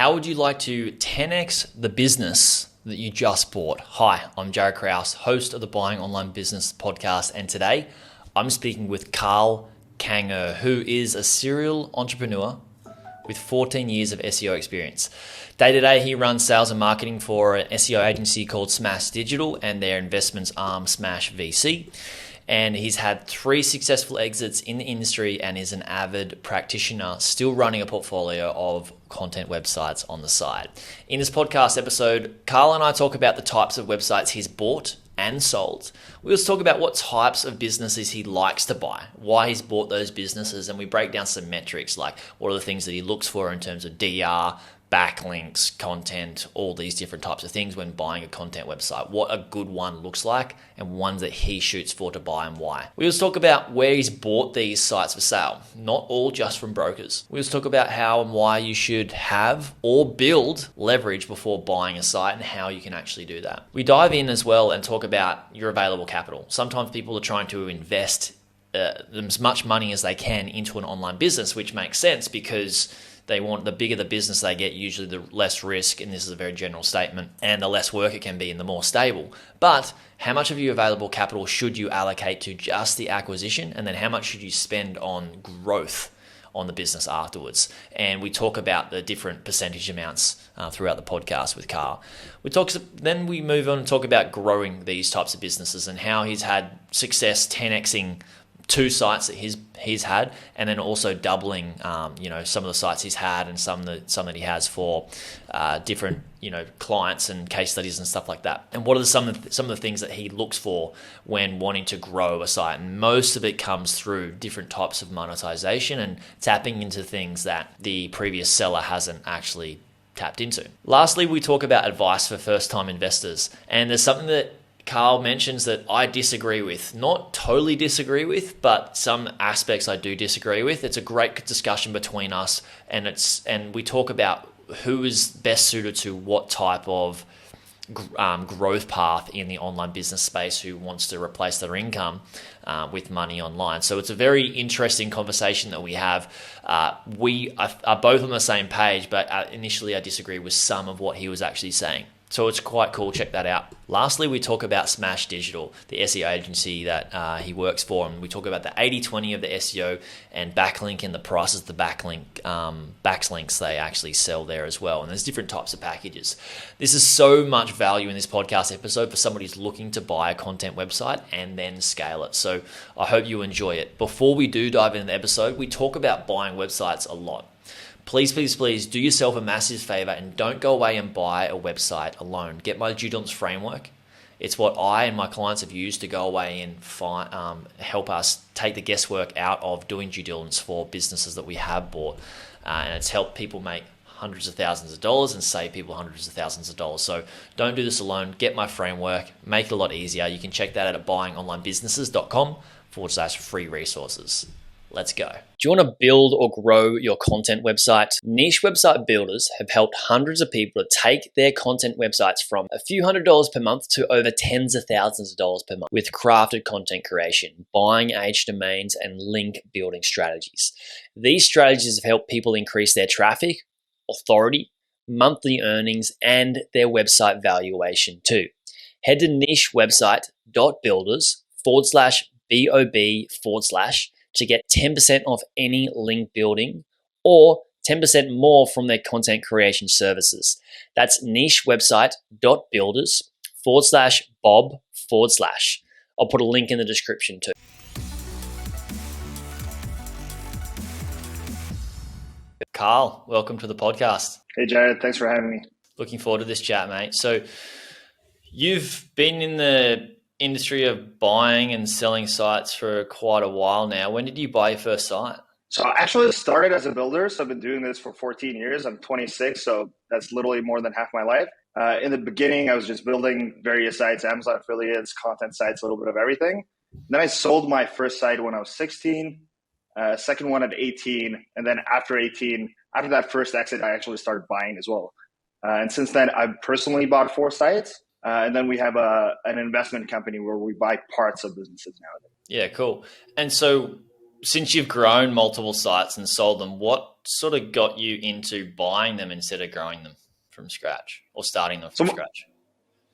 How would you like to 10x the business that you just bought? Hi, I'm Jared Krause, host of the Buying Online Business podcast, and today I'm speaking with Karl Kangur, who is a serial entrepreneur with 14 years of SEO experience. Day to day, he runs sales and marketing for an SEO agency called Smash Digital and their investments arm Smash.vc. And he's had 3 successful exits in the industry and is an avid practitioner, still running a portfolio of content websites on the side. In this podcast episode, Karl and I talk about the types of websites he's bought and sold. We also talk about what types of businesses he likes to buy, why he's bought those businesses, and we break down some metrics like what are the things that he looks for in terms of DR, backlinks, content, all these different types of things when buying a content website, what a good one looks like and ones that he shoots for to buy and why. We also talk about where he's bought these sites for sale, not all just from brokers. We also talk about how and why you should have or build leverage before buying a site and how you can actually do that. We dive in as well and talk about your available capital. Sometimes people are trying to invest as much money as they can into an online business, which makes sense because they want the bigger the business they get, usually the less risk, and this is a very general statement, and the less work it can be and the more stable. But how much of your available capital should you allocate to just the acquisition, and then how much should you spend on growth on the business afterwards? And we talk about the different percentage amounts throughout the podcast with Karl. Then we move on and talk about growing these types of businesses and how he's had success 10xing 2 sites that he's had, and then also doubling, some of the sites he's had and some that he has for different, clients and case studies and stuff like that. And what are some of the things that he looks for when wanting to grow a site? And most of it comes through different types of monetization and tapping into things that the previous seller hasn't actually tapped into. Lastly, we talk about advice for first-time investors, and there's something that Karl mentions that I disagree with, not totally disagree with, but some aspects I do disagree with. It's a great discussion between us, and we talk about who is best suited to what type of growth path in the online business space, who wants to replace their income with money online. So it's a very interesting conversation that we have. We are both on the same page, but initially I disagree with some of what he was actually saying. So it's quite cool. Check that out. Lastly, we talk about Smash Digital, the SEO agency that he works for. And we talk about the 80-20 of the SEO and backlink and the prices of the backlinks they actually sell there as well. And there's different types of packages. This is so much value in this podcast episode for somebody who's looking to buy a content website and then scale it. So I hope you enjoy it. Before we do dive into the episode, we talk about buying websites a lot. Please do yourself a massive favor and don't go away and buy a website alone. Get my due diligence framework. It's what I and my clients have used to go away and help us take the guesswork out of doing due diligence for businesses that we have bought. And it's helped people make hundreds of thousands of dollars and save people hundreds of thousands of dollars. So don't do this alone. Get my framework. Make it a lot easier. You can check that out at buyingonlinebusinesses.com/free resources. Let's go. Do you want to build or grow your content website? Niche website builders have helped hundreds of people to take their content websites from a few $100s per month to over tens of thousands of dollars per month with crafted content creation, buying aged domains, and link building strategies. These strategies have helped people increase their traffic, authority, monthly earnings, and their website valuation too. Head to nichewebsite.builders/BOB/ to get 10% off any link building or 10% more from their content creation services. That's nichewebsite.builders/Bob/. I'll put a link in the description too. Karl, welcome to the podcast. Hey Jared, thanks for having me. Looking forward to this chat, mate. So you've been in the industry of buying and selling sites for quite a while now. When did you buy your first site? So I actually started as a builder. So I've been doing this for 14 years. I'm 26, so that's literally more than half my life. In the beginning, I was just building various sites, Amazon affiliates, content sites, a little bit of everything. Then I sold my first site when I was 16, second one at 18. And then after 18, after that first exit, I actually started buying as well. And since then, I've personally bought 4 sites. And then we have an investment company where we buy parts of businesses nowadays. Yeah, cool. And so since you've grown multiple sites and sold them, what sort of got you into buying them instead of growing them from scratch or starting them from So, scratch?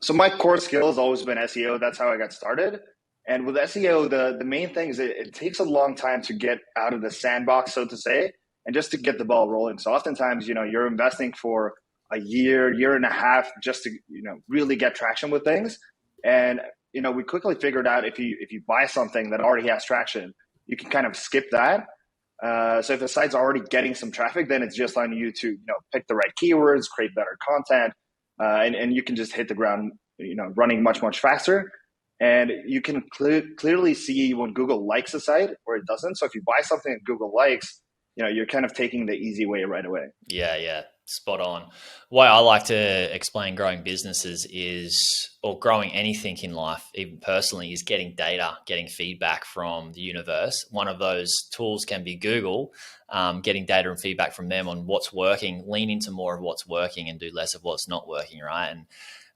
so my core skill has always been SEO. That's how I got started. And with SEO, the main thing is it takes a long time to get out of the sandbox, so to say, and just to get the ball rolling. So oftentimes, you're investing for a year and a half just to, really get traction with things. And, we quickly figured out if you buy something that already has traction, you can kind of skip that. So if the site's already getting some traffic, then it's just on you to, pick the right keywords, create better content, and you can just hit the ground, running much, much faster. And you can clearly see when Google likes a site or it doesn't. So if you buy something that Google likes, you're kind of taking the easy way right away. Yeah, spot on. Way I like to explain growing businesses or growing anything in life, even personally, is getting data, getting feedback from the universe. One of those tools can be Google, getting data and feedback from them on what's working, lean into more of what's working and do less of what's not working, right? And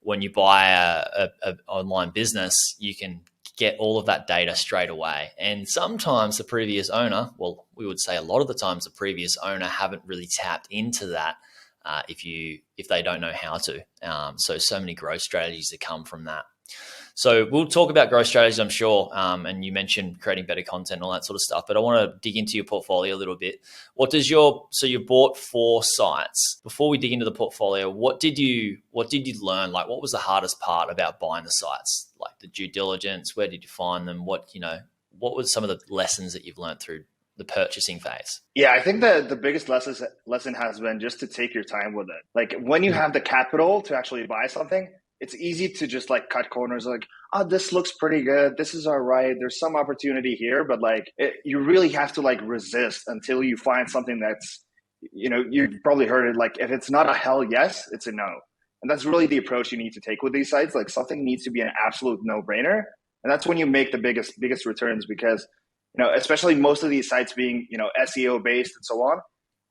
when you buy a online business, you can get all of that data straight away. And sometimes the previous owner, well, we would say a lot of the times the previous owner haven't really tapped into that if they don't know how to. So many growth strategies that come from that. So we'll talk about growth strategies, I'm sure. And you mentioned creating better content and all that sort of stuff, but I want to dig into your portfolio a little bit. So you bought 4 sites. Before we dig into the portfolio, what did you learn? Like, what was the hardest part about buying the sites? Like the due diligence, where did you find them? What were some of the lessons that you've learned through the purchasing phase? Yeah, I think the biggest lesson has been just to take your time with it. Like when you have the capital to actually buy something, it's easy to just like cut corners, like, oh, this looks pretty good. This is all right. There's some opportunity here, but you really have to like resist until you find something that's, you've probably heard it. Like if it's not a hell yes, it's a no. And that's really the approach you need to take with these sites. Like something needs to be an absolute no brainer. And that's when you make the biggest returns because, especially most of these sites being, SEO based and so on,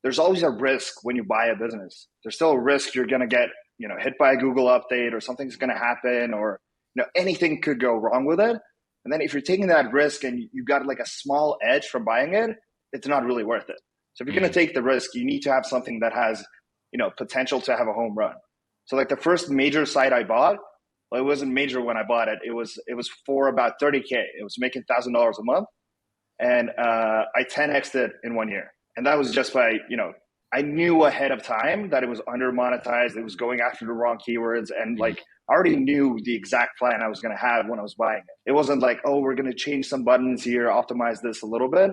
there's always a risk when you buy a business. There's still a risk you're going to get hit by a Google update or something's going to happen or, anything could go wrong with it. And then if you're taking that risk and you got like a small edge from buying it, it's not really worth it. So if you're going to take the risk, you need to have something that has, potential to have a home run. So like the first major site I bought, well, it wasn't major when I bought it. It was for about $30K. It was making $1,000 a month. And I 10x'd it in 1 year. And that was just by, I knew ahead of time that it was under monetized. It was going after the wrong keywords. And like, I already knew the exact plan I was going to have when I was buying it. It wasn't like, oh, we're going to change some buttons here, optimize this a little bit.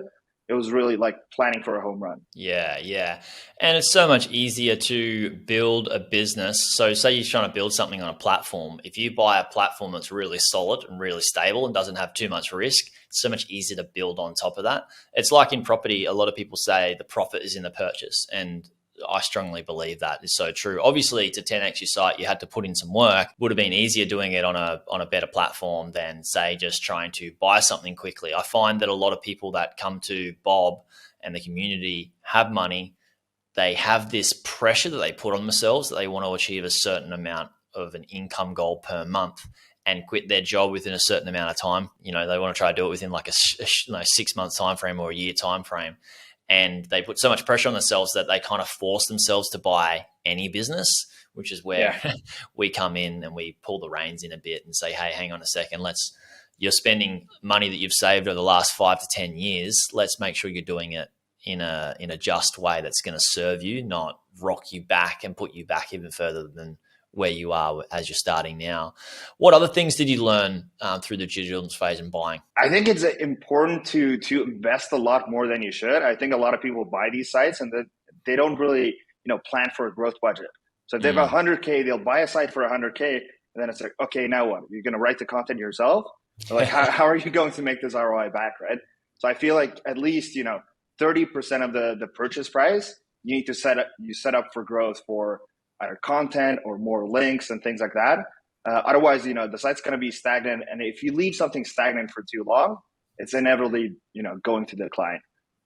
It was really like planning for a home run. Yeah. And it's so much easier to build a business. So say you're trying to build something on a platform. If you buy a platform that's really solid and really stable and doesn't have too much risk, it's so much easier to build on top of that. It's like in property, a lot of people say the profit is in the purchase. And I strongly believe that is so true. Obviously, to 10x your site, you had to put in some work. Would have been easier doing it on a better platform than, say, just trying to buy something quickly. I find that a lot of people that come to Bob and the community have money. They have this pressure that they put on themselves that they want to achieve a certain amount of an income goal per month and quit their job within a certain amount of time. They want to try to do it within like a 6 month time frame or a year time frame. And they put so much pressure on themselves that they kind of force themselves to buy any business, which is where we come in and we pull the reins in a bit and say, hey, hang on a second, you're spending money that you've saved over the last 5 to 10 years. Let's make sure you're doing it in a just way that's going to serve you, not rock you back and put you back even further than where you are as you're starting now. What other things did you learn through the due diligence phase and buying? I think it's important to invest a lot more than you should. I think a lot of people buy these sites and they don't really, plan for a growth budget. So if they have 100K, they'll buy a site for 100K, and then it's like, okay, now what? You're going to write the content yourself? So like, how are you going to make this ROI back, right? So I feel like at least, 30% of the purchase price, you need to set up for growth for either content or more links and things like that. Otherwise, the site's going to be stagnant. And if you leave something stagnant for too long, it's inevitably, going to decline.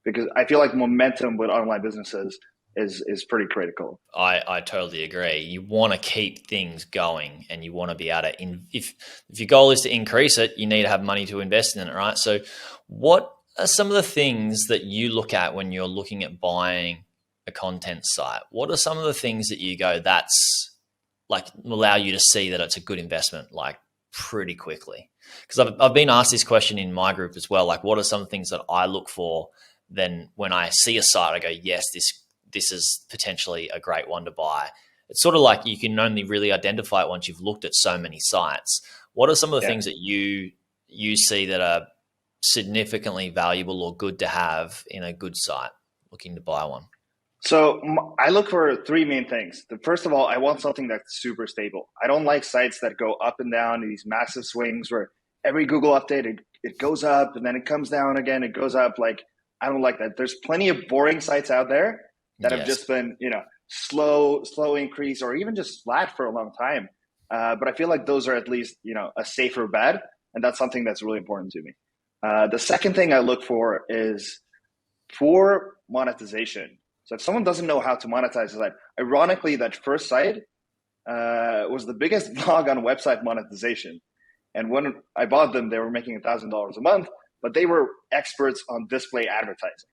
Because I feel like momentum with online businesses is pretty critical. I totally agree. You want to keep things going and you want to be able to, if your goal is to increase it, you need to have money to invest in it, right? So what are some of the things that you look at when you're looking at buying a content site? What are some of the things that you go, that's like allow you to see that it's a good investment, like pretty quickly? Because I've been asked this question in my group as well. Like, what are some things that I look for? Then when I see a site, I go, yes, this is potentially a great one to buy. It's sort of like you can only really identify it once you've looked at so many sites. What are some of the things that you see that are significantly valuable or good to have in a good site looking to buy one? So I look for three main things. First of all, I want something that's super stable. I don't like sites that go up and down, these massive swings where every Google update, it goes up and then it comes down again, it goes up. Like, I don't like that. There's plenty of boring sites out there that have just been, slow increase or even just flat for a long time. But I feel like those are at least, a safer bet. And that's something that's really important to me. The second thing I look for is for monetization. So if someone doesn't know how to monetize a site, ironically, that first site was the biggest blog on website monetization. And when I bought them, they were making $1,000 a month, but they were experts on display advertising.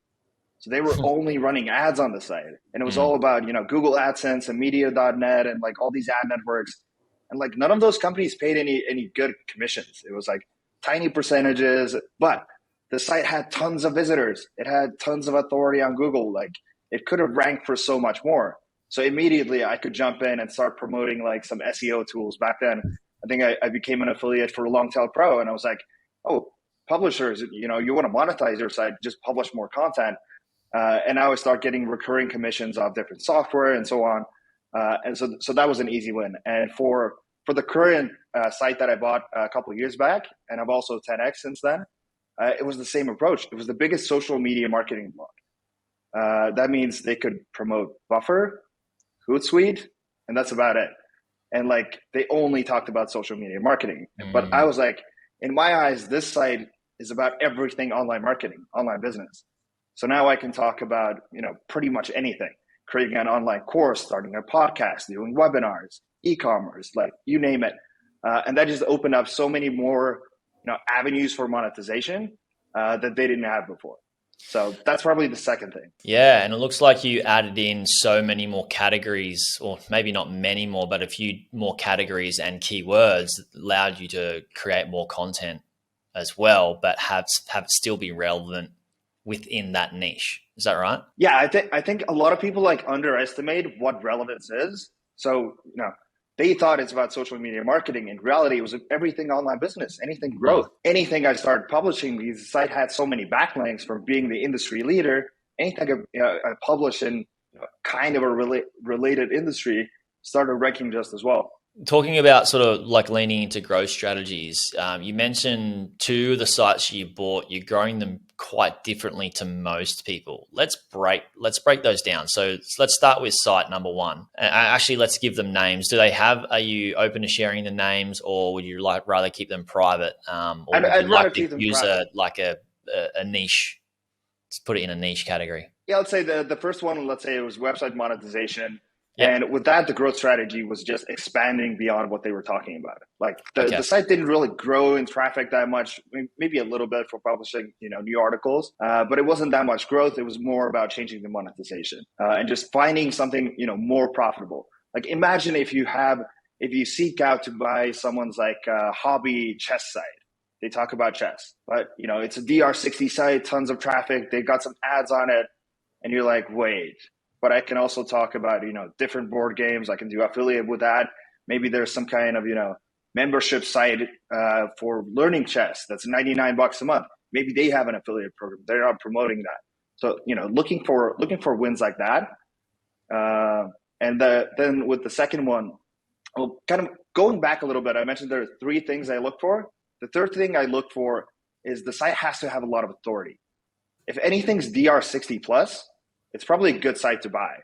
So they were only running ads on the site. And it was all about, Google AdSense and media.net and like all these ad networks. And like none of those companies paid any good commissions. It was like tiny percentages, but the site had tons of visitors. It had tons of authority on Google. Like, it could have ranked for so much more. So immediately I could jump in and start promoting like some SEO tools. Back then, I think I became an affiliate for Longtail Pro. And I was like, oh, publishers, you want to monetize your site, just publish more content. And I would start getting recurring commissions off different software and so on. And so that was an easy win. And for the current site that I bought a couple of years back, and I've also 10X since then, it was the same approach. It was the biggest social media marketing blog. That means they could promote Buffer, Hootsuite, and that's about it. And like they only talked about social media marketing. But I was like, in my eyes, this site is about everything online marketing, online business. So now I can talk about, pretty much anything, creating an online course, starting a podcast, doing webinars, e-commerce, like you name it. And that just opened up so many more, avenues for monetization that they didn't have before. So that's probably the second thing. Yeah. And it looks like you added in so many more categories, or maybe not many more, but a few more categories and keywords that allowed you to create more content as well, but have it still be relevant within that niche. Is that right? Yeah, I think a lot of people like underestimate what relevance is. So, they thought it's about social media marketing. In reality, it was everything online business, anything growth, anything I started publishing. Because the site had so many backlinks from being the industry leader. Anything I published in kind of a related industry started ranking just as well. Talking about sort of like leaning into growth strategies, you mentioned two of the sites you bought, you're growing them quite differently to most people. Let's break those down. So let's start with site number one. Actually, let's give them names. Are you open to sharing the names, or would you rather keep them private? Or I'd rather keep them use private. a niche, let's put it in a niche category? Yeah, let's say the first one, let's say it was website monetization. Yep. And with that, the growth strategy was just expanding beyond what they were talking about. Like the site didn't really grow in traffic that much, maybe a little bit for publishing, new articles, but it wasn't that much growth. It was more about changing the monetization and just finding something, more profitable. Like imagine if you seek out to buy someone's like hobby chess site. They talk about chess, but it's a DR60 site, tons of traffic. They've got some ads on it, and you're like, wait. But I can also talk about, different board games. I can do affiliate with that. Maybe there's some kind of, membership site for learning chess that's $99 a month. Maybe they have an affiliate program. They're not promoting that. So, looking for wins like that. Then with the second one, well, kind of going back a little bit, I mentioned there are three things I look for. The third thing I look for is the site has to have a lot of authority. If anything's DR60 plus, it's probably a good site to buy,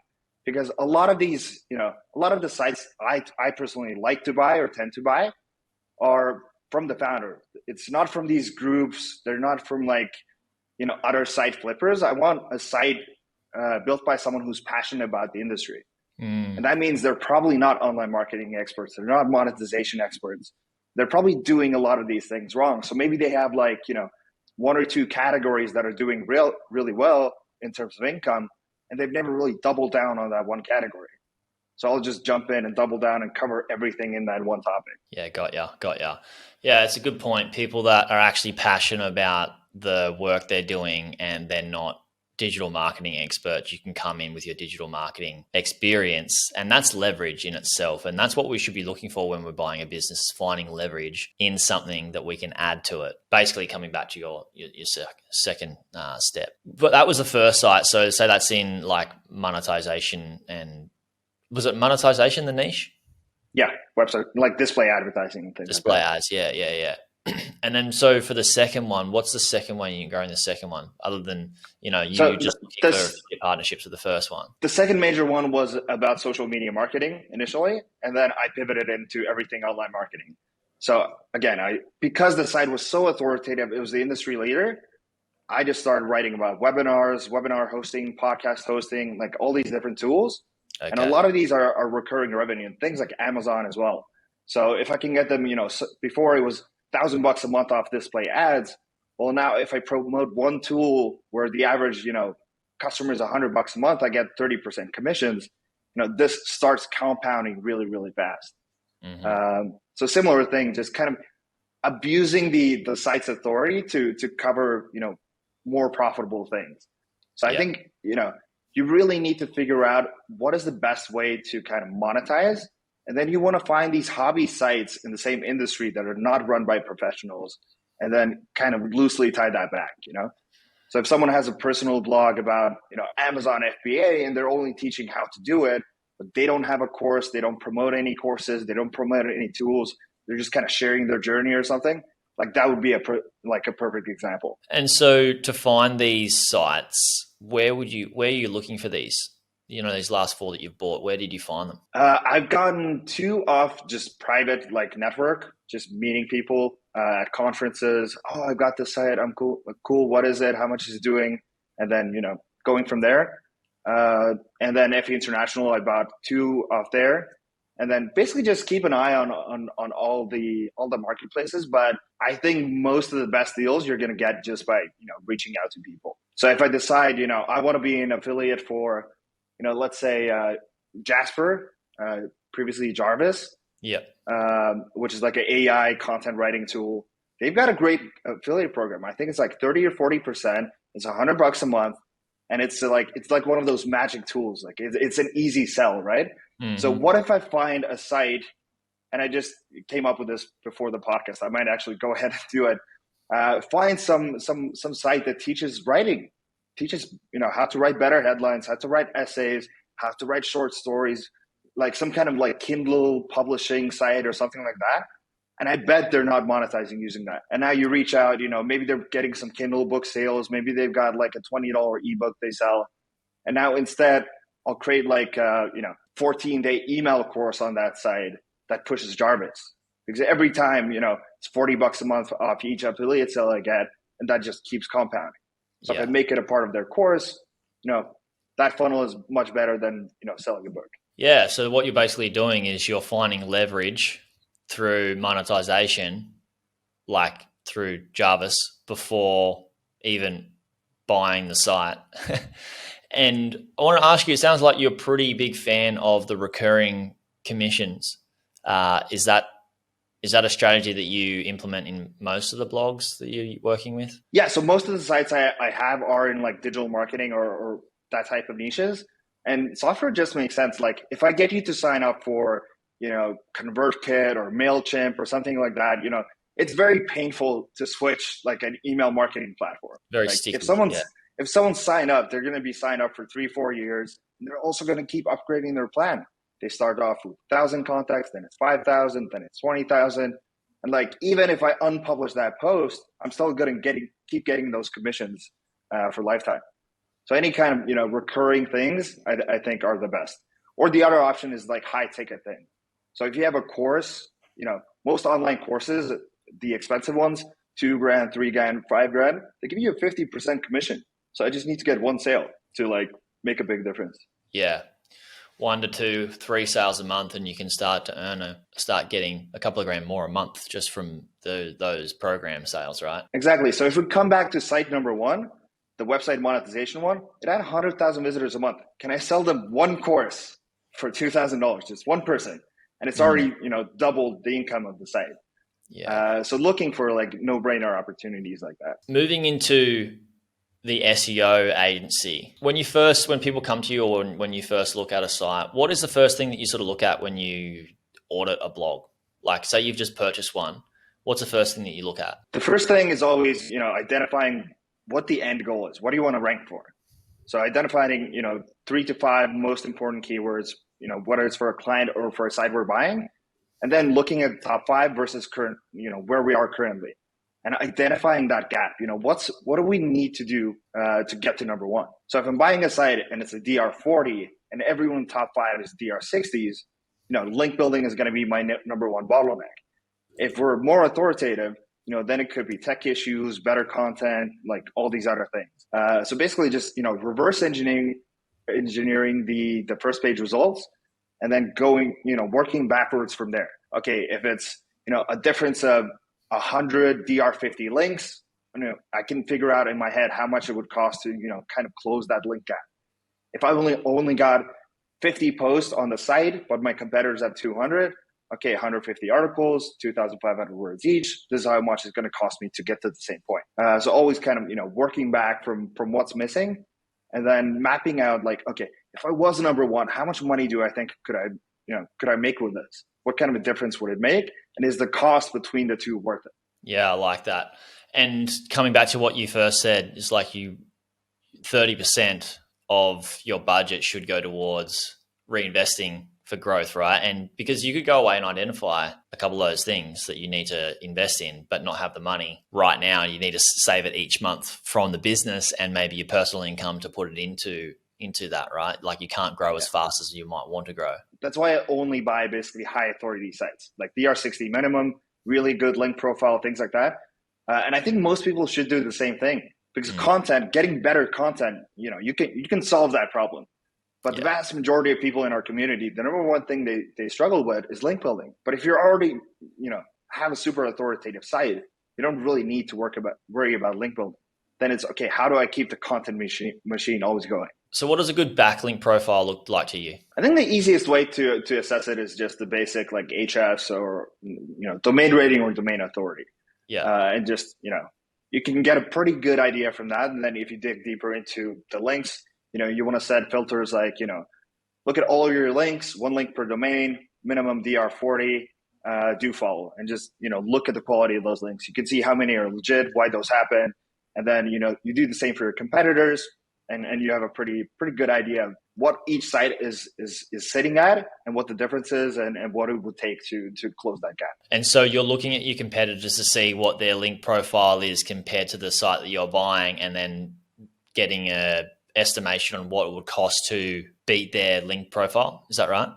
because a lot of the sites I personally like to buy or tend to buy are from the founder. It's not from these groups. They're not from other site flippers. I want a site built by someone who's passionate about the industry. And that means they're probably not online marketing experts. They're not monetization experts. They're probably doing a lot of these things wrong. So maybe they have one or two categories that are doing really well in terms of income, and they've never really doubled down on that one category. So I'll just jump in and double down and cover everything in that one topic. Yeah, got ya. Yeah, it's a good point. People that are actually passionate about the work they're doing and they're not digital marketing experts, you can come in with your digital marketing experience, and that's leverage in itself. And that's what we should be looking for when we're buying a business, finding leverage in something that we can add to it. Basically coming back to your second step. But that was the first site. So say that's in like monetization, and was it monetization, the niche? Yeah, website, like display advertising and things display like that. ads. Yeah. And then so for the second one, what's the second one you go in the second one, other than, you just looking for partnerships with the first one? The second major one was about social media marketing initially, and then I pivoted into everything online marketing. So again, because the site was so authoritative, it was the industry leader, I just started writing about webinars, webinar hosting, podcast hosting, like all these different tools. Okay. And a lot of these are recurring revenue, and things like Amazon as well. So if I can get them, before it was $1,000 a month off display ads. Well, now if I promote one tool where the average, customer is $100 a month, I get 30% commissions. This starts compounding really, really fast. Mm-hmm. So similar thing, just kind of abusing the site's authority to cover, more profitable things. So I think, you really need to figure out what is the best way to kind of monetize. And then you want to find these hobby sites in the same industry that are not run by professionals, and then kind of loosely tie that back, So if someone has a personal blog about, Amazon FBA, and they're only teaching how to do it, but they don't have a course, they don't promote any courses, they don't promote any tools, they're just kind of sharing their journey or something, like that would be a perfect example. And so to find these sites, where are you looking for these? These last 4 that you've bought, where did you find them? I've gotten 2 off just private, like network, just meeting people at conferences. Oh, I've got this site. I'm cool. Cool. What is it? How much is it doing? And then, going from there. And then FE International, I bought 2 off there. And then basically just keep an eye on all the marketplaces. But I think most of the best deals you're going to get just by, reaching out to people. So if I decide, I want to be an affiliate for, let's say Jasper, previously Jarvis, which is like an AI content writing tool. They've got a great affiliate program. I think it's like 30 or 40%. It's $100 a month, and it's like one of those magic tools. Like it's an easy sell, right? Mm-hmm. So what if I find a site, and I just came up with this before the podcast. I might actually go ahead and do it. Find some site that teaches writing. Teaches, how to write better headlines, how to write essays, how to write short stories, like some kind of like Kindle publishing site or something like that. And I bet they're not monetizing using that. And now you reach out, maybe they're getting some Kindle book sales. Maybe they've got like a $20 ebook they sell. And now instead I'll create like, 14-day email course on that site that pushes Jarvis. Because every time, it's $40 a month off each affiliate sale I get, and that just keeps compounding. So if I make it a part of their course, that funnel is much better than, selling a book. Yeah. So what you're basically doing is you're finding leverage through monetization, like through Jarvis, before even buying the site. And I want to ask you, it sounds like you're a pretty big fan of the recurring commissions. Is that a strategy that you implement in most of the blogs that you're working with? Yeah. So most of the sites I have are in like digital marketing or that type of niches. And software just makes sense. Like if I get you to sign up for, ConvertKit or MailChimp or something like that, it's very painful to switch like an email marketing platform. Very like sticky. If someone's signed up, they're going to be signed up for 3-4 years. And they're also going to keep upgrading their plan. They start off with 1,000 contacts, then it's 5,000, then it's 20,000. And like, even if I unpublish that post, I'm still going to keep getting those commissions for lifetime. So any kind of, recurring things, I think are the best. Or the other option is like high ticket thing. So if you have a course, most online courses, the expensive ones, $2,000, $3,000, $5,000, they give you a 50% commission. So I just need to get one sale to like make a big difference. Yeah. 1 to 2, 3 sales a month, and you can start getting a couple of grand more a month just from those program sales, right? Exactly. So if we come back to site number one, the website monetization one, it had 100,000 visitors a month. Can I sell them one course for $2,000, just one person? And it's already, doubled the income of the site. Yeah. So looking for like no-brainer opportunities like that. Moving into the SEO agency, when people come to you, or when you first look at a site, what is the first thing that you sort of look at when you audit a blog? Like, say you've just purchased one, what's the first thing that you look at? The first thing is always, identifying what the end goal is. What do you want to rank for? So identifying, 3 to 5 most important keywords, whether it's for a client or for a site we're buying, and then looking at the top 5 versus current, where we are currently, and identifying that gap. What do we need to do to get to number 1? So if I'm buying a site and it's a DR40 and everyone in the top 5 is DR60s, link building is going to be my number 1 bottleneck. If we're more authoritative, then it could be tech issues, better content, like all these other things. So basically just, reverse engineering the first page results, and then working backwards from there. Okay, if it's, a difference of 100 DR50 links, I can figure out in my head how much it would cost to, kind of close that link gap. If I only got 50 posts on the site, but my competitors have 200, okay, 150 articles, 2,500 words each. This is how much it's going to cost me to get to the same point. So always kind of, working back from what's missing, and then mapping out like, okay, if I was number 1, how much money do I think could I make with this? What kind of a difference would it make? And is the cost between the two worth it? Yeah, I like that. And coming back to what you first said, it's like 30% of your budget should go towards reinvesting for growth, right? And because you could go away and identify a couple of those things that you need to invest in, but not have the money right now. You need to save it each month from the business and maybe your personal income to put it into that, right? Like you can't grow as fast as you might want to grow. That's why I only buy basically high authority sites, like DR60 minimum, really good link profile, things like that. And I think most people should do the same thing, because getting better content, you can solve that problem. But the vast majority of people in our community, the number one thing they struggle with is link building. But if you're already, have a super authoritative site, you don't really need to worry about link building. Then it's, okay, how do I keep the content machine always going? So what does a good backlink profile look like to you? I think the easiest way to assess it is just the basic like HS or, domain rating or domain authority. Yeah. And just, you can get a pretty good idea from that. And then if you dig deeper into the links, you want to set filters like, look at all your links, 1 link per domain, minimum DR40, do follow, and just, look at the quality of those links. You can see how many are legit, why those happen. And then, you do the same for your competitors, and you have a pretty good idea of what each site is sitting at and what the difference is and what it would take to close that gap. And so you're looking at your competitors to see what their link profile is compared to the site that you're buying, and then getting a estimation on what it would cost to beat their link profile. Is that right?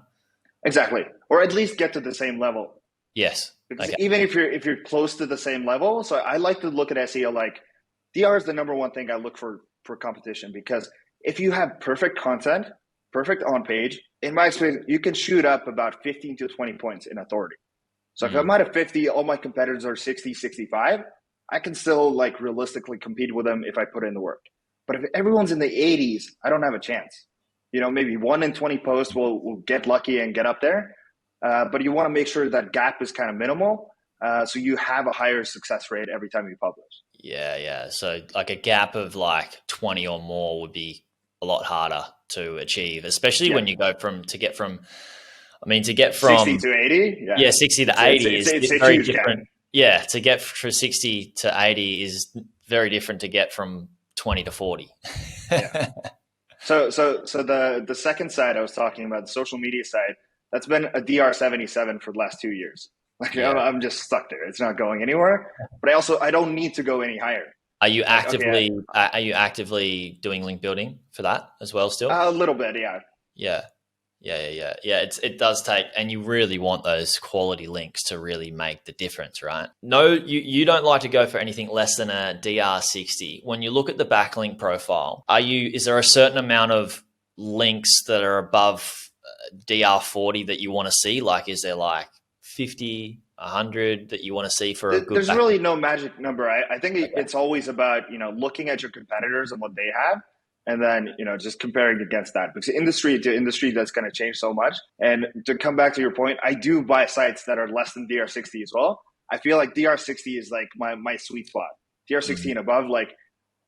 Exactly. Or at least get to the same level. Yes. Because even if you're close to the same level, so I like to look at SEO like DR is the number one thing I look for competition, because if you have perfect content, perfect on page, in my experience, you can shoot up about 15 to 20 points in authority. So if I'm at a 50, all my competitors are 60, 65, I can still like realistically compete with them if I put in the work. But if everyone's in the 80s, I don't have a chance. Maybe 1 in 20 posts will get lucky and get up there. But you want to make sure that gap is kind of minimal, so you have a higher success rate every time you publish. Yeah. So like a gap of like 20 or more would be a lot harder to achieve, especially when you go from 60 to 80. Yeah, 60 to 80 it's very huge different. Gap. Yeah, to get from 60 to 80 is very different to get from 20 to 40. Yeah. So the second side I was talking about, the social media side, that's been a DR77 for the last 2 years. Like I'm just stuck there. It's not going anywhere. But I don't need to go any higher. Are you actively doing link building for that as well still? A little bit, yeah. Yeah. It does take, and you really want those quality links to really make the difference, right? No, you don't like to go for anything less than a DR60. When you look at the backlink profile, is there a certain amount of links that are above DR40 that you want to see? Like, is there like 50, 100 that you want to see for a good There's backlink? really no magic number. I think it's always about, looking at your competitors and what they have, and then, just comparing against that, because industry to industry, that's going to change so much. And to come back to your point, I do buy sites that are less than DR60 as well. I feel like DR60 is like my sweet spot. DR60 and above, like,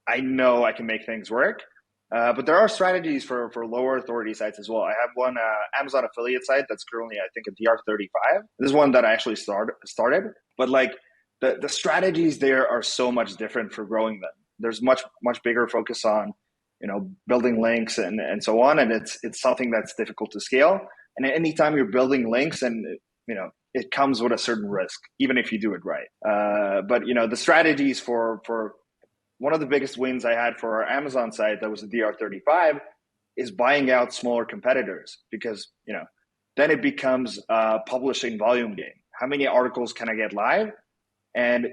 I know I can make things work. But there are strategies for lower authority sites as well. I have one Amazon affiliate site that's currently, I think, a DR35. This is one that I actually started. But like the strategies there are so much different for growing them. There's much bigger focus on, building links and so on. And it's something that's difficult to scale. And anytime you're building links, and it comes with a certain risk, even if you do it right. But the strategies for one of the biggest wins I had for our Amazon site that was a DR35 is buying out smaller competitors, because, then it becomes a publishing volume game. How many articles can I get live? And,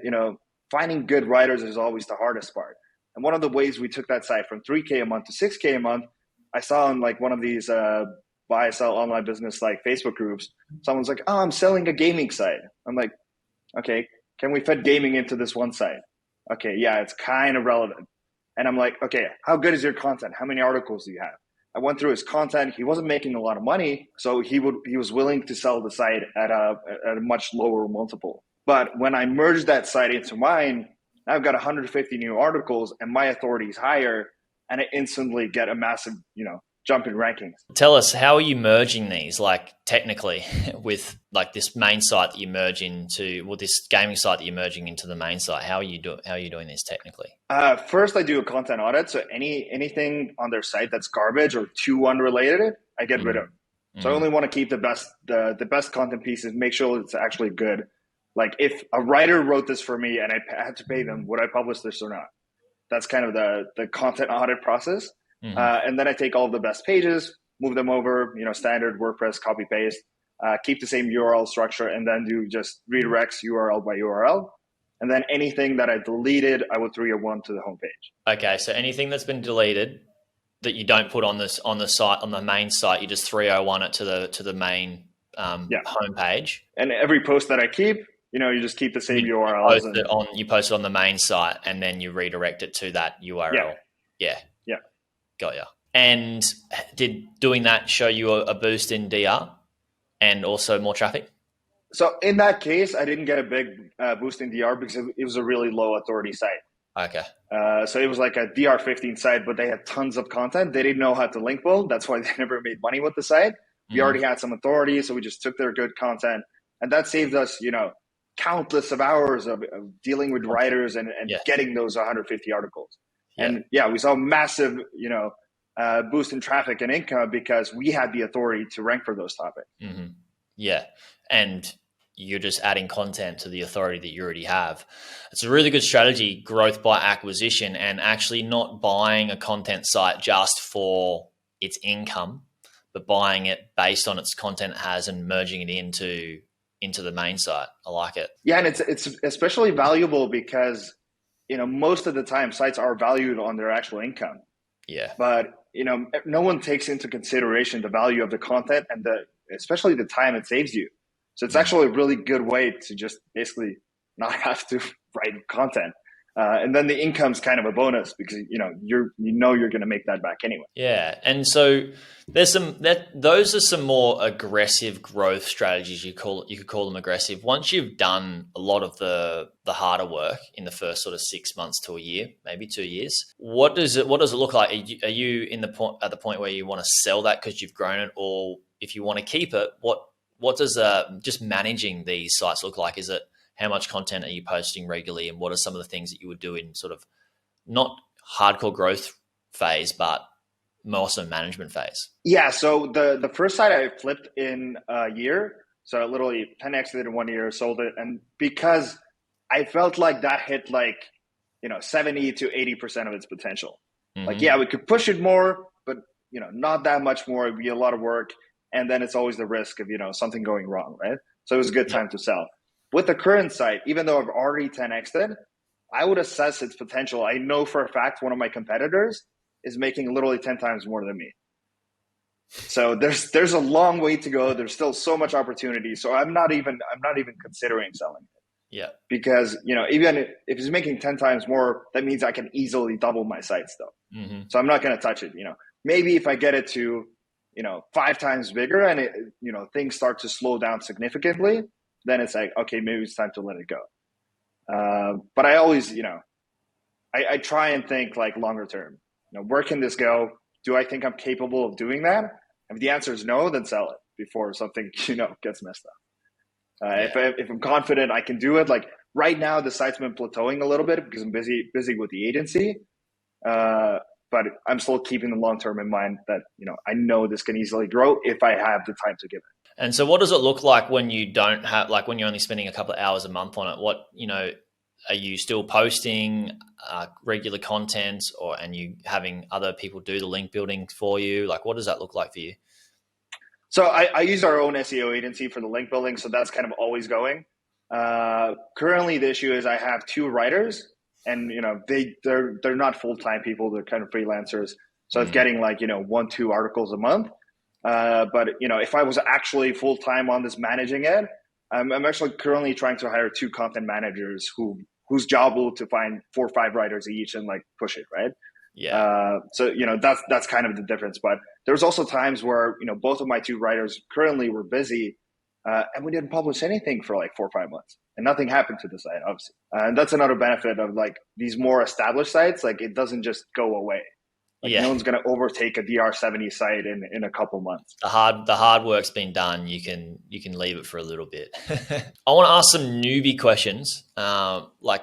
finding good writers is always the hardest part. And one of the ways we took that site from 3K a month to 6K a month, I saw on like one of these buy, sell online business like Facebook groups, someone's like, oh, I'm selling a gaming site. I'm like, okay, can we fit gaming into this one site? Okay, yeah, it's kind of relevant. And I'm like, okay, how good is your content? How many articles do you have? I went through his content. He wasn't making a lot of money, so he was willing to sell the site at a much lower multiple. But when I merged that site into mine, I've got 150 new articles, and my authority is higher, and I instantly get a massive, jump in rankings. Tell us, how are you merging these, like technically, with like this main site that you merge into, well, this gaming site that you're merging into the main site? How are you doing this technically? First, I do a content audit. So anything on their site that's garbage or too unrelated, I get rid of. So I only want to keep the best content pieces, make sure it's actually good. Like if a writer wrote this for me and I had to pay them, would I publish this or not? That's kind of the content audit process. And then I take all of the best pages, move them over, standard WordPress, copy paste, keep the same URL structure, and then do just redirects URL by URL. And then anything that I deleted, I would 301 to the homepage. Okay, so anything that's been deleted that you don't put on the site, on the main site, you just 301 it to the main homepage. And every post that I keep, you just keep the same URLs. You post it on the main site, and then you redirect it to that URL. Yeah. Got ya. And did doing that show you a boost in DR and also more traffic? So in that case, I didn't get a big boost in DR because it was a really low authority site. Okay. So it was like a DR15 site, but they had tons of content. They didn't know how to link build. That's why they never made money with the site. We already had some authority, so we just took their good content. And that saved us, countless of hours of dealing with writers and getting those 150 articles. And we saw massive, boost in traffic and income because we had the authority to rank for those topics. Yeah. And you're just adding content to the authority that you already have. It's a really good strategy, growth by acquisition, and actually not buying a content site just for its income, but buying it based on its content it has and merging it into the main site. I like it. Yeah. And it's especially valuable because, most of the time sites are valued on their actual income. Yeah. But, no one takes into consideration the value of the content and especially the time it saves you. So it's actually a really good way to just basically not have to write content. And then the income's kind of a bonus because, you're going to make that back anyway. Yeah. And so those are some more aggressive growth strategies. You could call them aggressive. Once you've done a lot of the harder work in the first sort of 6 months to a year, maybe 2 years, what does it look like? Are you at the point where you want to sell that because you've grown it, or if you want to keep it, what does just managing these sites look like? Is it, how much content are you posting regularly, and what are some of the things that you would do in sort of not hardcore growth phase, but more so management phase? Yeah. So the first site I flipped in a year. So literally 10x it in 1 year, sold it. And because I felt like that hit 70 to 80% of its potential. Like, we could push it more, but not that much more. It'd be a lot of work. And then it's always the risk of, something going wrong. Right. So it was a good time to sell. With the current site, even though I've already 10x'd it, I would assess its potential. I know for a fact one of my competitors is making literally 10 times more than me. So there's a long way to go. There's still so much opportunity. So I'm not even considering selling it, Yeah. because even if it's making 10 times more, that means I can easily double my site still. Mm-hmm. So I'm not going to touch it. Maybe if I get it to 5 times bigger and things start to slow down significantly, then it's like, okay, maybe it's time to let it go. But I always I try and think like longer term. Where can this go? Do I think I'm capable of doing that? If the answer is no, then sell it before something gets messed up. If I'm confident I can do it, like right now the site's been plateauing a little bit because I'm busy with the agency. But I'm still keeping the long term in mind that I know this can easily grow if I have the time to give it. And so what does it look like when you don't have, like when you're only spending a couple of hours a month on it? What, are you still posting regular content, and you having other people do the link building for you? Like, what does that look like for you? So I use our own SEO agency for the link building. So that's kind of always going. Currently the issue is I have 2 writers, and they're not full-time people. They're kind of freelancers. So it's getting like 1-2 articles a month. But if I was actually full-time on this managing it, I'm actually currently trying to hire 2 content managers whose job will to find 4 or 5 writers each and like push it, right? Yeah. So that's kind of the difference. But there's also times where both of my 2 writers currently were busy, and we didn't publish anything for like 4 or 5 months, and nothing happened to the site, obviously. And that's another benefit of like these more established sites. Like it doesn't just go away. Like no one's going to overtake a DR70 site in a couple months. The hard work's been done. You can leave it for a little bit. I want to ask some newbie questions, like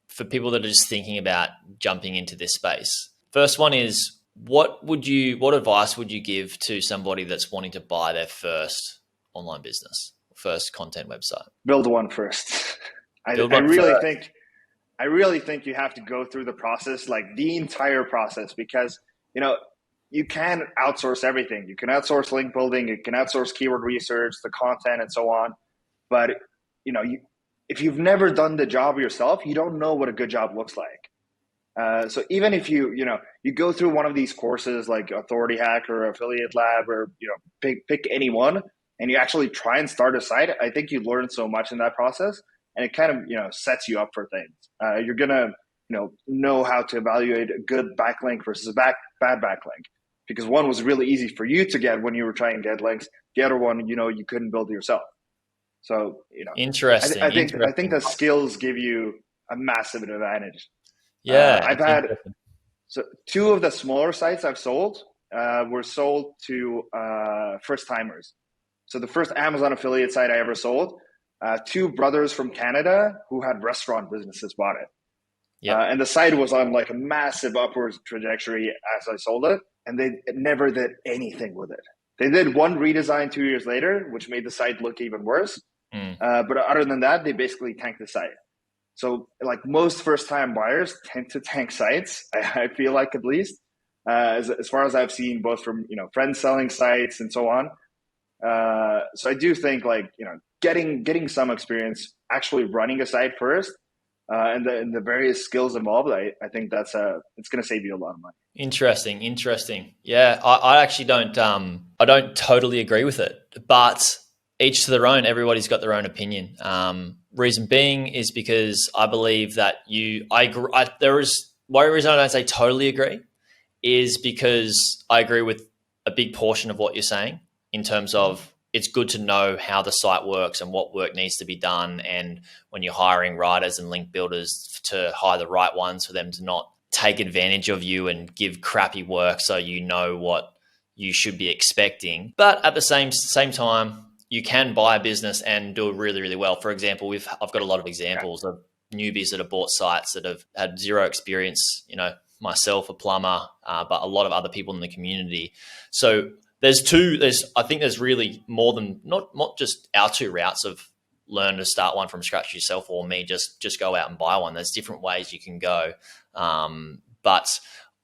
for people that are just thinking about jumping into this space. First one is, what advice would you give to somebody that's wanting to buy their first online business, first content website? Build one first. I really think you have to go through the process, like the entire process, because you can outsource everything. You can outsource link building, you can outsource keyword research, the content, and so on. But if you've never done the job yourself, you don't know what a good job looks like. So even if you go through one of these courses like Authority Hack or Affiliate Lab, or pick any one, and you actually try and start a site, I think you learn so much in that process. And it kind of sets you up for things. You're gonna know how to evaluate a good backlink versus a bad backlink, because one was really easy for you to get when you were trying to get links. The other one, you couldn't build yourself. So interesting. I think the skills give you a massive advantage. Yeah, I've had 2 of the smaller sites I've sold were sold to first timers. So the first Amazon affiliate site I ever sold, 2 brothers from Canada who had restaurant businesses bought it. And the site was on like a massive upward trajectory as I sold it, and they never did anything with it. They did one redesign 2 years later, which made the site look even worse. But other than that, they basically tanked the site. So like most first-time buyers tend to tank sites, I feel like, at least, as far as I've seen, both from friends selling sites and so on. So I do think like getting some experience actually running a site first, and the various skills involved, I think it's going to save you a lot of money. Interesting. Yeah, I actually don't totally agree with it, but each to their own. Everybody's got their own opinion. Reason being is because I believe that my reason I don't say totally agree is because I agree with a big portion of what you're saying, in terms of it's good to know how the site works and what work needs to be done. And when you're hiring writers and link builders, to hire the right ones, for them to not take advantage of you and give crappy work, so you know what you should be expecting. But at the same time, you can buy a business and do it really, really well. For example, I've got a lot of examples of newbies that have bought sites that have had zero experience, myself, a plumber, but a lot of other people in the community. So I think there's really more than not just our 2 routes of learn to start one from scratch yourself, or me just go out and buy one. There's different ways you can go. But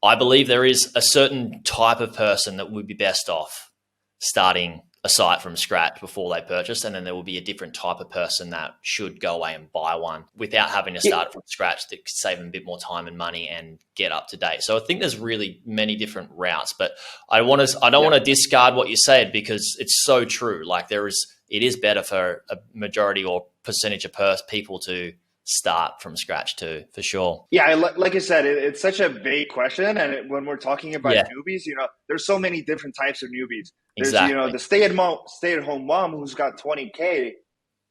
I believe there is a certain type of person that would be best off starting a site from scratch before they purchase, and then there will be a different type of person that should go away and buy one without having to start from scratch, that could save them a bit more time and money and get up to date. So I think there's really many different routes, but I don't want to discard what you said, because it's so true. Like it is better for a majority or percentage of people to start from scratch too, for sure. Yeah, like I said, it's such a vague question, and when we're talking about newbies, there's so many different types of newbies. There's the stay-at-home mom who's got 20K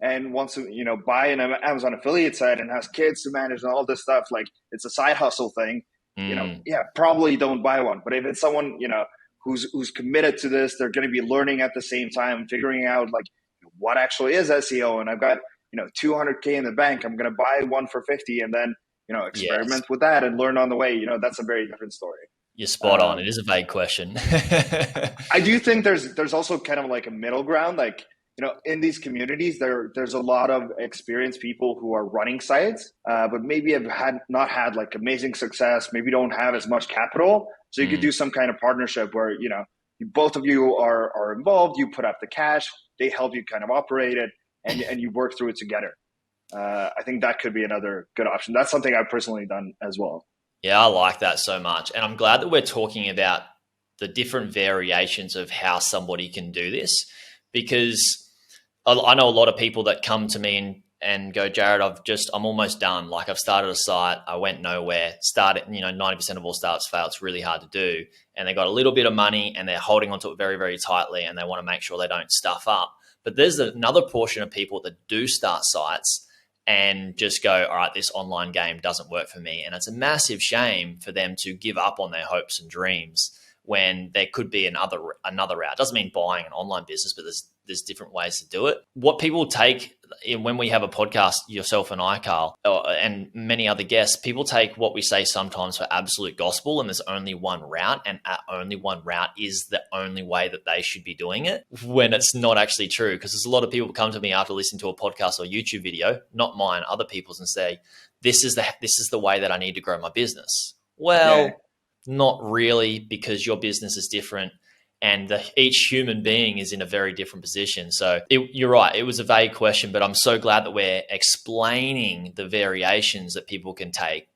and wants to buy an Amazon affiliate site and has kids to manage and all this stuff. Like, it's a side hustle thing. Probably don't buy one. But if it's someone who's committed to this, they're going to be learning at the same time, figuring out like what actually is SEO, and I've got 200K in the bank, I'm going to buy one for 50 and then, experiment with that and learn on the way. That's a very different story. You're spot on. It is a vague question. I do think there's also kind of like a middle ground. Like, in these communities, there's a lot of experienced people who are running sites, but maybe have not had like amazing success, maybe don't have as much capital. So you could do some kind of partnership where, both of you are involved, you put up the cash, they help you kind of operate it, and you work through it together. I think that could be another good option. That's something I've personally done as well. Yeah, I like that so much. And I'm glad that we're talking about the different variations of how somebody can do this, because I know a lot of people that come to me and go, Jared, I'm almost done. Like, I've started a site, I went nowhere, 90% of all starts fail. It's really hard to do. And they got a little bit of money and they're holding onto it very, very tightly, and they want to make sure they don't stuff up. But there's another portion of people that do start sites and just go, all right, this online game doesn't work for me. And it's a massive shame for them to give up on their hopes and dreams when there could be another route. Doesn't mean buying an online business, but there's different ways to do it. What people take when we have a podcast, yourself and I, Karl, and many other guests, people take what we say sometimes for absolute gospel, and there's only one route, and only one route is the only way that they should be doing it, when it's not actually true. Because there's a lot of people who come to me after listening to a podcast or YouTube video, not mine, other people's, and say, this is the way that I need to grow my business. Well, not really, because your business is different. And each human being is in a very different position. So you're right. It was a vague question, but I'm so glad that we're explaining the variations that people can take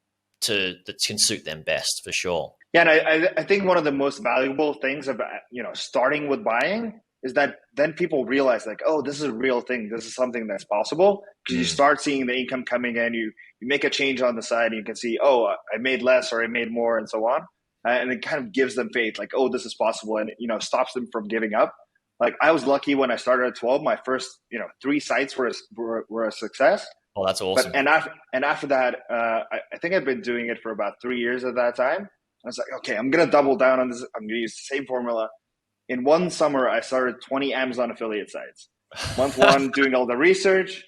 that can suit them best, for sure. Yeah, and I think one of the most valuable things about starting with buying is that then people realize like, oh, this is a real thing. This is something that's possible, because you start seeing the income coming in. You make a change on the side, and you can see, oh, I made less or I made more, and so on. And it kind of gives them faith, like, oh, this is possible, and stops them from giving up. Like, I was lucky when I started at 12. My first 3 sites were a success. Oh, that's awesome. And after that, I think I've been doing it for about 3 years at that time. I was like, okay, I'm gonna double down on this. I'm gonna use the same formula. In one summer, I started 20 Amazon affiliate sites. Month 1, doing all the research,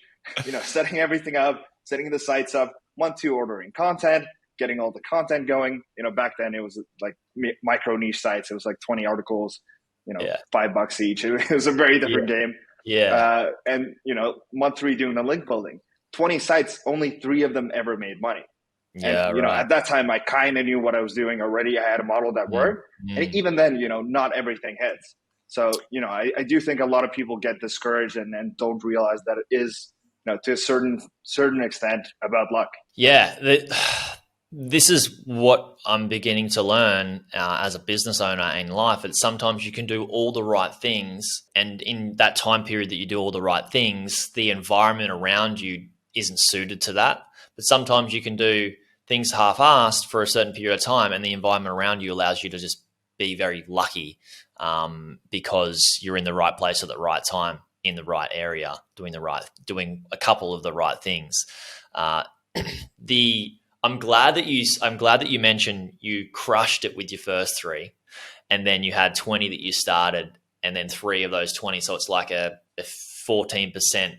setting everything up, setting the sites up. Month 2, ordering content, getting all the content going. Back then it was like micro niche sites. It was like 20 articles, $5 each. It was a very different game. Yeah. And month 3, doing the link building, 20 sites, only 3 of them ever made money. Yeah. And, at that time I kind of knew what I was doing already. I had a model that worked. And even then, not everything hits. So, I do think a lot of people get discouraged and don't realize that it is, to a certain extent about luck. Yeah. This is what I'm beginning to learn as a business owner in life. It's sometimes you can do all the right things, and in that time period that you do all the right things, the environment around you isn't suited to that. But sometimes you can do things half-assed for a certain period of time, and the environment around you allows you to just be very lucky because you're in the right place at the right time, in the right area, doing a couple of the right things. I'm glad that you mentioned you crushed it with your first 3, and then you had 20 that you started, and then 3 of those 20. So it's like a 14%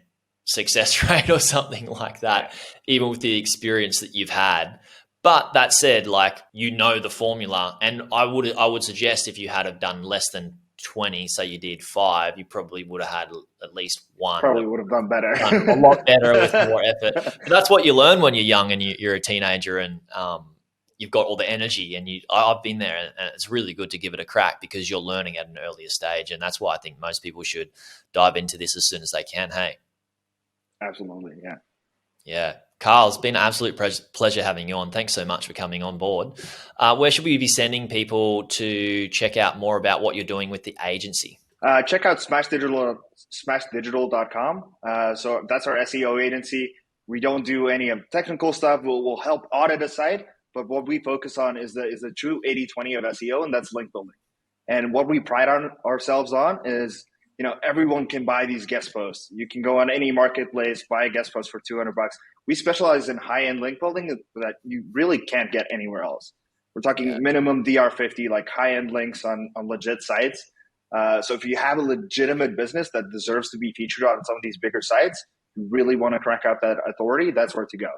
success rate or something like that, even with the experience that you've had. But that said, like, the formula, and I would suggest if you had have done less than 20, say you did 5, you probably would have had at least 1. Probably would have done better. A lot better with more effort. But that's what you learn when you're young and you're a teenager, and you've got all the energy, and I've been there, and it's really good to give it a crack because you're learning at an earlier stage, and that's why I think most people should dive into this as soon as they can. Hey, Absolutely, yeah. yeah, Karl, it's been an absolute pleasure having you on. Thanks so much for coming on board. Where should we be sending people to check out more about what you're doing with the agency? Check out smashdigital.com. So that's our SEO agency. We don't do any technical stuff. We'll help audit a site, but what we focus on is the true 80-20 of SEO, and that's link building. And what we pride ourselves on is, everyone can buy these guest posts. You can go on any marketplace, buy a guest post for $200. We specialize in high-end link building that you really can't get anywhere else. We're talking minimum DR50, like high-end links on legit sites. So if you have a legitimate business that deserves to be featured on some of these bigger sites, you really want to crack out that authority, that's where to go.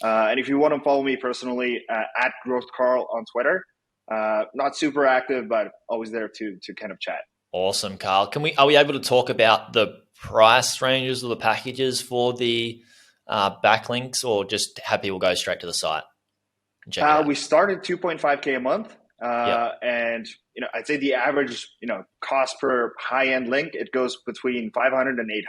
And if you want to follow me personally, at GrowthKarl on Twitter, not super active, but always there to kind of chat. Awesome, Karl. Are we able to talk about the price ranges or the packages for the backlinks, or just have people go straight to the site and check it out? We started $2.5K a month. And I'd say the average cost per high-end link, it goes between $500 and $800.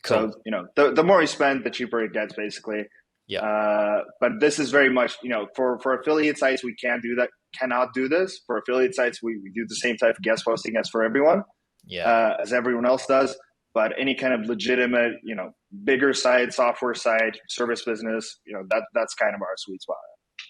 Cool. So the more you spend, the cheaper it gets, basically. But this is very much for affiliate sites, we cannot do this. For affiliate sites, we do the same type of guest posting as for everyone, as everyone else does. But any kind of legitimate bigger site, software site, service business, that's kind of our sweet spot.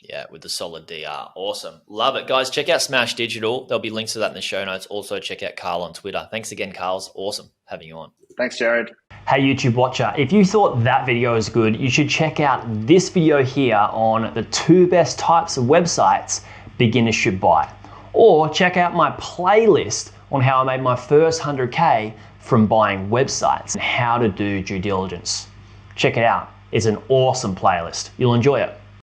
Yeah, with the solid DR. Awesome. Love it. Guys, check out Smash Digital. There'll be links to that in the show notes. Also, check out Karl on Twitter. Thanks again, Karl. It's awesome having you on. Thanks, Jared. Hey, YouTube watcher. If you thought that video was good, you should check out this video here on the 2 best types of websites beginners should buy. Or check out my playlist on how I made my first 100K from buying websites and how to do due diligence. Check it out. It's an awesome playlist. You'll enjoy it.